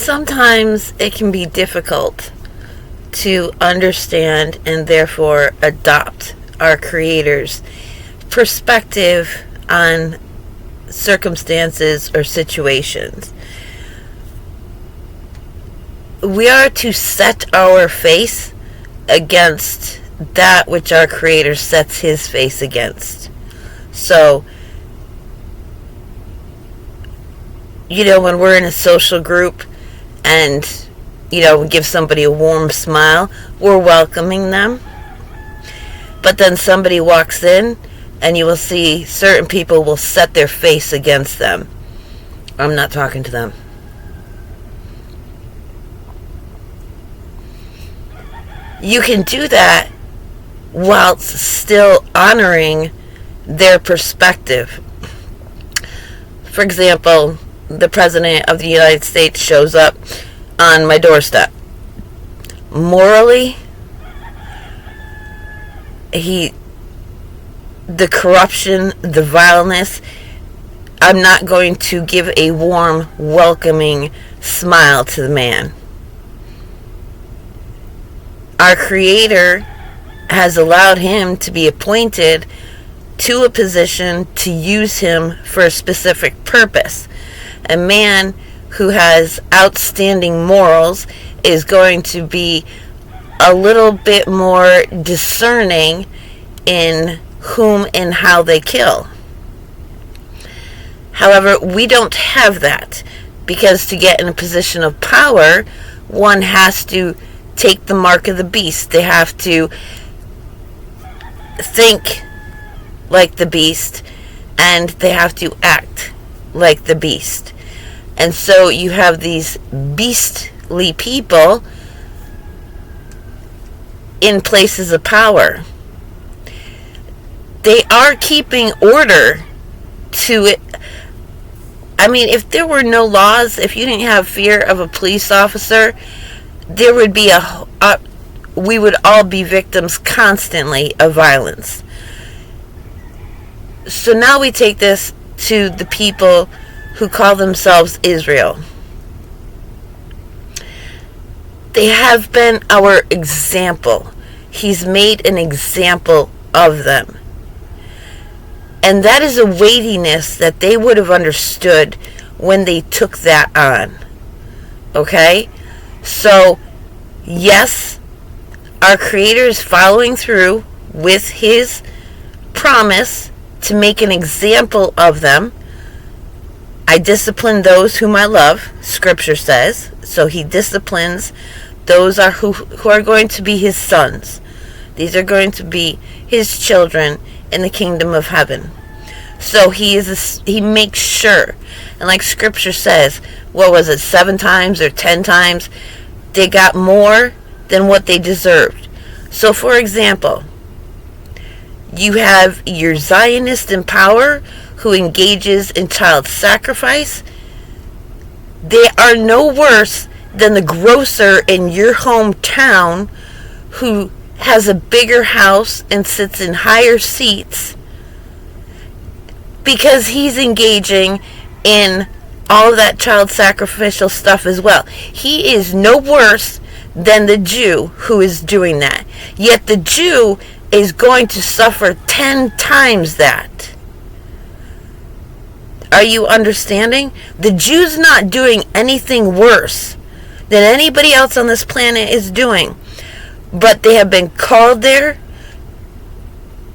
sometimes it can be difficult to understand and therefore adopt our Creator's perspective on circumstances or situations. We are to set our face against that which our Creator sets His face against. So, when we're in a social group and, we give somebody a warm smile, we're welcoming them. But then somebody walks in and you will see certain people will set their face against them. I'm not talking to them. You can do that whilst still honoring their perspective. For example, the President of the United States shows up on my doorstep. Morally, the corruption, the vileness, I'm not going to give a warm, welcoming smile to the man. Our Creator has allowed him to be appointed to a position to use him for a specific purpose. A man who has outstanding morals is going to be a little bit more discerning in whom and how they kill. However, we don't have that, because to get in a position of power, one has to take the mark of the beast. They have to think like the beast, and they have to act like the beast. And so you have these beastly people in places of power. They are keeping order to it. I mean, if there were no laws, if you didn't have fear of a police officer, there would be we would all be victims constantly of violence. So now we take this to the people who call themselves Israel. They have been our example. He's made an example of them. And that is a weightiness that they would have understood when they took that on. Okay? So, yes, our Creator is following through with His promise to make an example of them. I discipline those whom I love, Scripture says. So He disciplines those who are going to be His sons. These are going to be His children in the kingdom of heaven. So He makes sure, and like Scripture says, 7 times or 10 times, they got more than what they deserved. So for example, you have your Zionist in power who engages in child sacrifice. They are no worse than the grocer in your hometown who has a bigger house and sits in higher seats because he's engaging in all of that child sacrificial stuff as well. He is no worse than the Jew who is doing that. Yet the Jew is going to suffer 10 times that. Are you understanding? The Jew's not doing anything worse than anybody else on this planet is doing. But they have been called there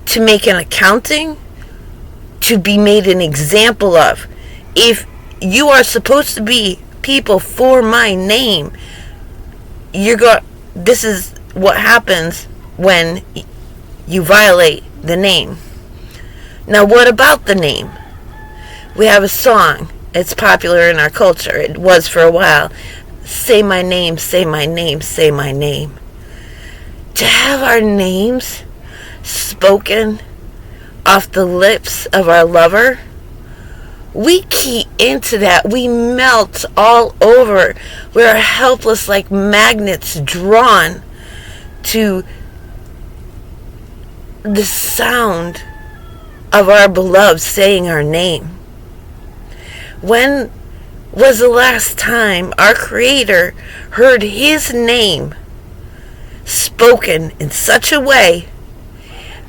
to make an accounting, to be made an example of. If you are supposed to be people for my name, this is what happens when you violate the name. Now, what about the name? We have a song. It's popular in our culture. It was for a while. Say my name, say my name, say my name. To have our names spoken off the lips of our lover, we key into that. We melt all over. We are helpless like magnets drawn to the sound of our beloved saying our name. When was the last time our Creator heard His name spoken in such a way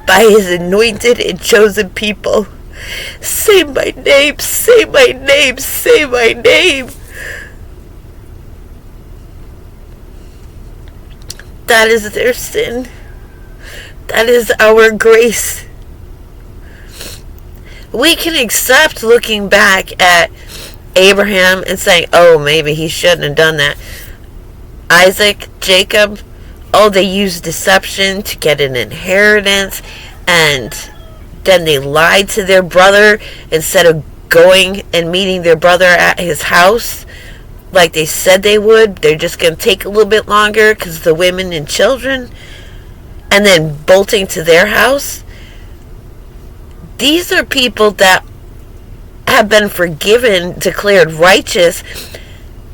by His anointed and chosen people? Say my name, say my name, say my name. That is their sin. That is our grace. We can accept looking back at Abraham and saying, oh, maybe he shouldn't have done that. Isaac, Jacob, oh, they used deception to get an inheritance, and then they lied to their brother instead of going and meeting their brother at his house like they said they would. They're just going to take a little bit longer because of the women and children, and then bolting to their house. These are people that have been forgiven, declared righteous,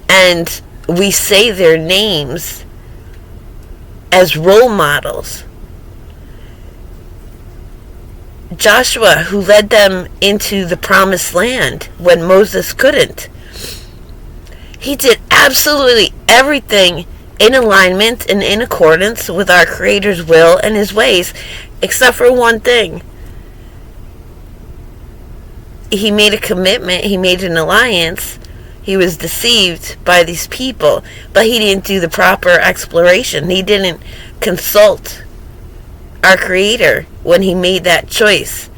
and we say their names as role models. Joshua, who led them into the promised land when Moses couldn't. He did absolutely everything in alignment and in accordance with our Creator's will and His ways, except for one thing. He made a commitment, he made an alliance, he was deceived by these people, but he didn't do the proper exploration. He didn't consult our Creator when he made that choice.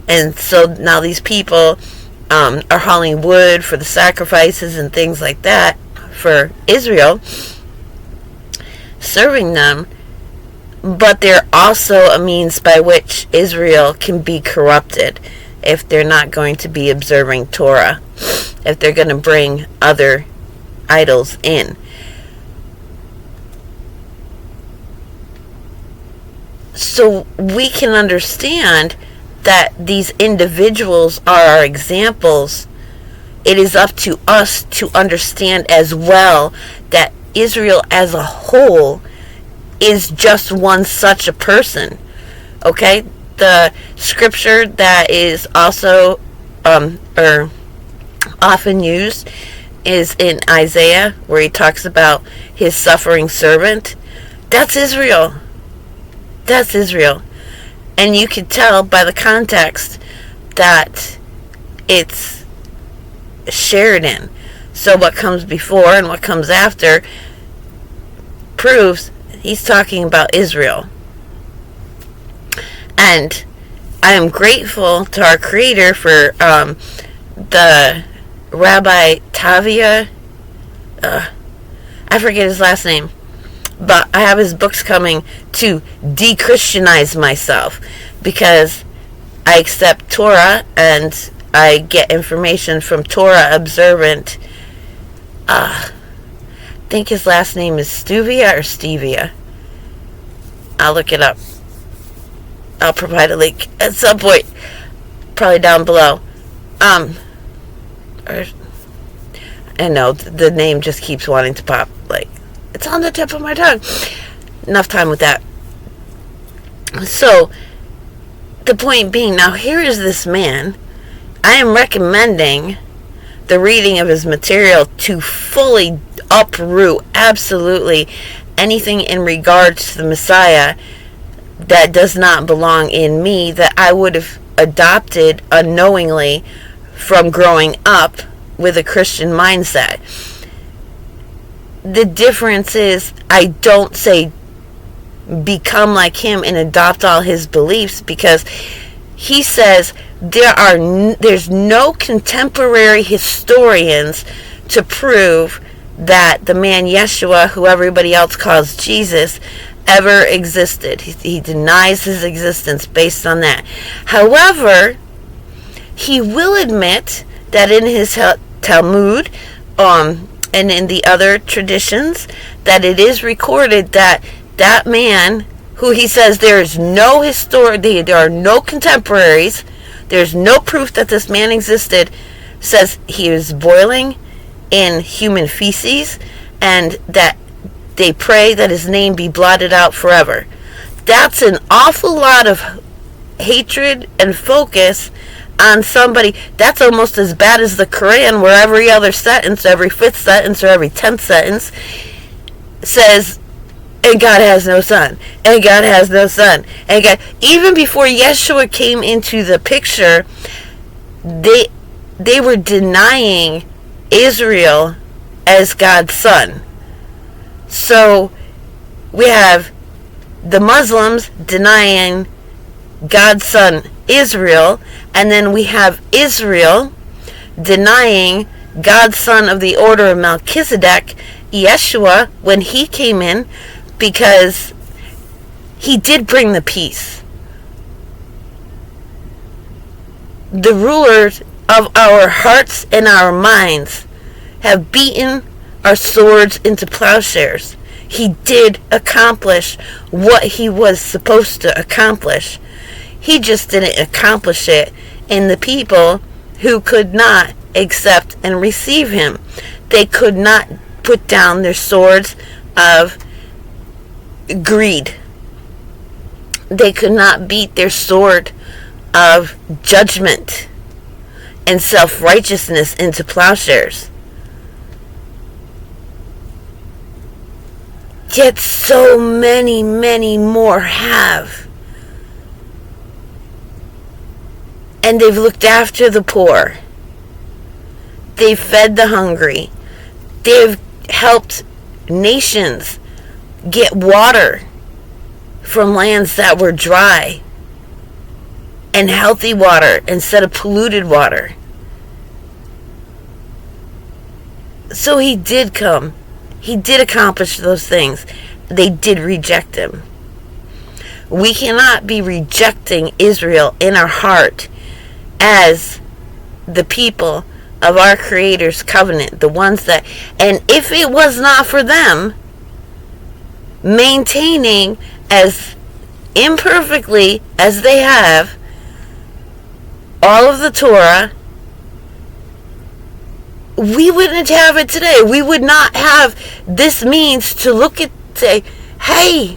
And so now these people are hauling wood for the sacrifices and things like that for Israel, serving them, but they're also a means by which Israel can be corrupted if they're not going to be observing Torah, if they're going to bring other idols in. So we can understand that these individuals are our examples. It is up to us to understand as well that Israel as a whole is just one such a person. Okay? The scripture that is also or often used is in Isaiah, where he talks about his suffering servant. That's Israel. That's Israel. And you can tell by the context that it's shared in. So what comes before and what comes after proves he's talking about Israel. And I am grateful to our Creator for the Rabbi Tavia. I forget his last name. But I have his books coming to de-Christianize myself, because I accept Torah and I get information from Torah observant. I think his last name is Stuvia or Stevia. I'll look it up. I'll provide a link at some point, probably down below. I know the name just keeps wanting to pop. Like, it's on the tip of my tongue. Enough time with that. So, the point being, now here is this man. I am recommending the reading of his material to fully uproot absolutely anything in regards to the Messiah that does not belong in me, that I would have adopted unknowingly from growing up with a Christian mindset. The difference is, I don't say become like him and adopt all his beliefs, because he says there's no contemporary historians to prove that the man Yeshua, who everybody else calls Jesus, ever existed. He denies his existence based on that. However, he will admit that in his Talmud, and in the other traditions, that it is recorded that that man, who he says there is no there are no contemporaries, there's no proof that this man existed, says he was boiling in human feces, and that they pray that his name be blotted out forever. That's an awful lot of hatred and focus on somebody. That's almost as bad as the Quran, where every other sentence, every fifth sentence, or every 10th sentence says, and God has no son, and God has no son, and God. Even before Yeshua came into the picture, they were denying Israel as God's son. So we have the Muslims denying God's son Israel, and then we have Israel denying God's son of the order of Melchizedek, Yeshua, when he came in, because he did bring the peace. The rulers of our hearts and our minds have beaten our swords into plowshares. He did accomplish what he was supposed to accomplish. He just didn't accomplish it in the people who could not accept and receive him. They could not put down their swords of greed. They could not beat their sword of judgment and self-righteousness into plowshares. Yet so many, many more have. And they've looked after the poor. They've fed the hungry. They've helped nations get water from lands that were dry, and healthy water instead of polluted water. So he did come. He did accomplish those things. They did reject him. We cannot be rejecting Israel in our heart as the people of our Creator's covenant, the ones that, and if it was not for them maintaining as imperfectly as they have all of the Torah, we wouldn't have it today. We would not have this means to look at, say, hey,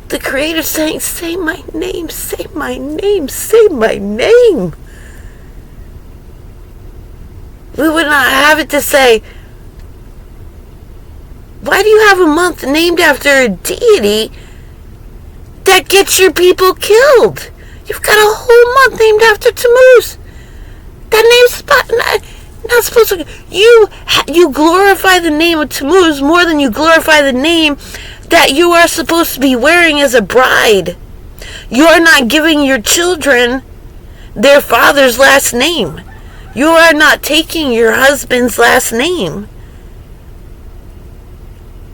the Creator's saying, say my name, say my name, say my name. We would not have it to say, why do you have a month named after a deity that gets your people killed? You've got a whole month named after Tammuz. That name's not supposed to. You glorify the name of Tammuz more than you glorify the name that you are supposed to be wearing as a bride. You are not giving your children their father's last name. You are not taking your husband's last name.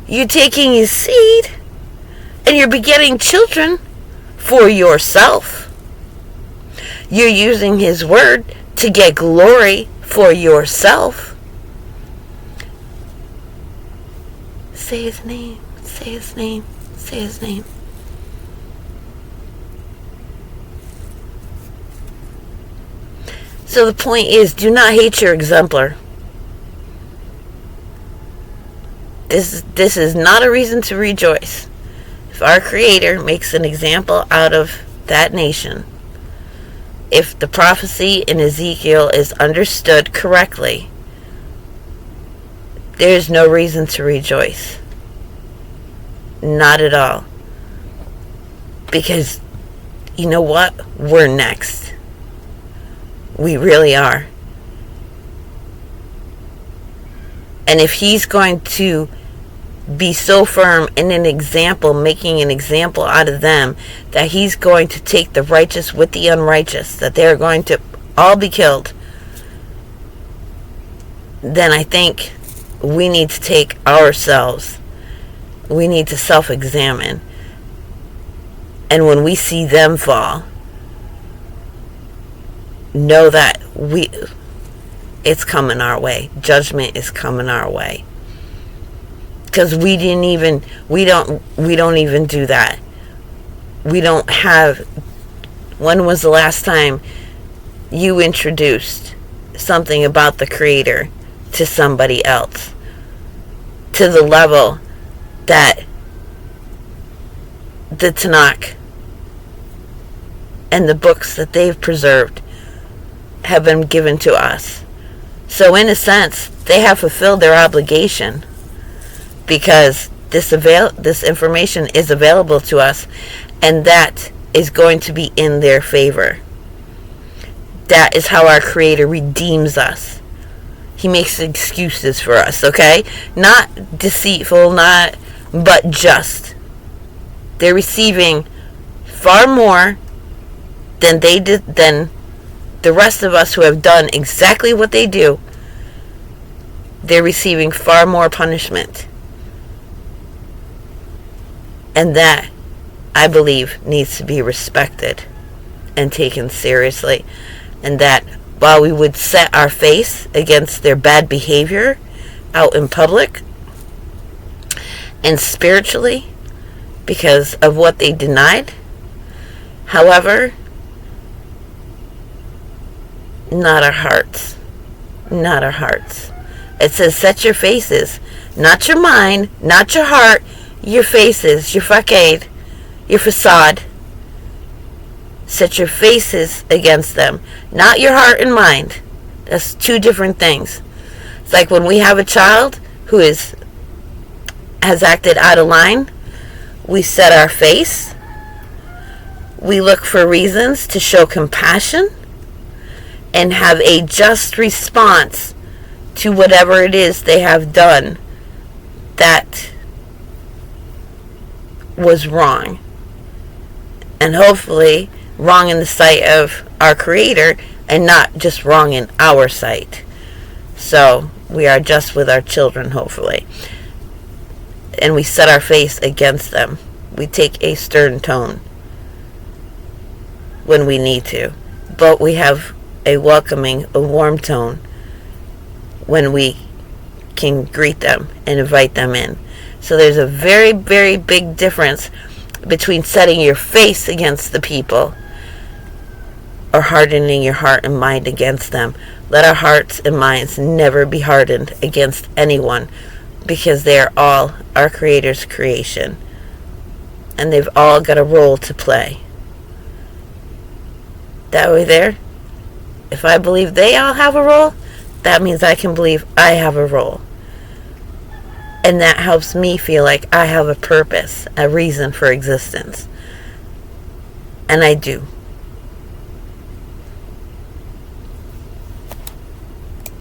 You're taking his seed, and you're begetting children for yourself. You're using his word to get glory for yourself. Say his name, say his name, say his name. So the point is, do not hate your exemplar. This is not a reason to rejoice. If our Creator makes an example out of that nation, if the prophecy in Ezekiel is understood correctly, there's no reason to rejoice. Not at all. Because, you know what? We're next. We really are. And if he's going to be so firm in an example, making an example out of them, that he's going to take the righteous with the unrighteous, that they're going to all be killed, then I think we need to take ourselves, we need to self-examine. And when we see them fall, know that it's coming our way. Judgment is coming our way. Because we don't even do that. We don't have. When was the last time you introduced something about the Creator to somebody else to the level that the Tanakh and the books that they've preserved have been given to us. So in a sense, they have fulfilled their obligation, because this information is available to us, and that is going to be in their favor. That is how our Creator redeems us. He makes excuses for us, okay? Not deceitful, but just. They're receiving far more than the rest of us who have done exactly what they do. They're receiving far more punishment. And that, I believe, needs to be respected and taken seriously. And that while we would set our face against their bad behavior out in public and spiritually because of what they denied, however, not our hearts. Not our hearts. It says set your faces, not your mind, not your heart, your faces, your facade, your facade. Set your faces against them, not your heart and mind. That's two different things. It's like when we have a child who has acted out of line, we set our face. We look for reasons to show compassion and have a just response to whatever it is they have done that was wrong. And hopefully wrong in the sight of our Creator and not just wrong in our sight. So we are just with our children, hopefully. And we set our face against them. We take a stern tone when we need to. But we have a welcoming, a warm tone when we can greet them and invite them in. So there's a very, very big difference between setting your face against the people or hardening your heart and mind against them. Let our hearts and minds never be hardened against anyone, because they are all our Creator's creation. And they've all got a role to play. That way there, if I believe they all have a role, that means I can believe I have a role. And that helps me feel like I have a purpose, a reason for existence. And I do.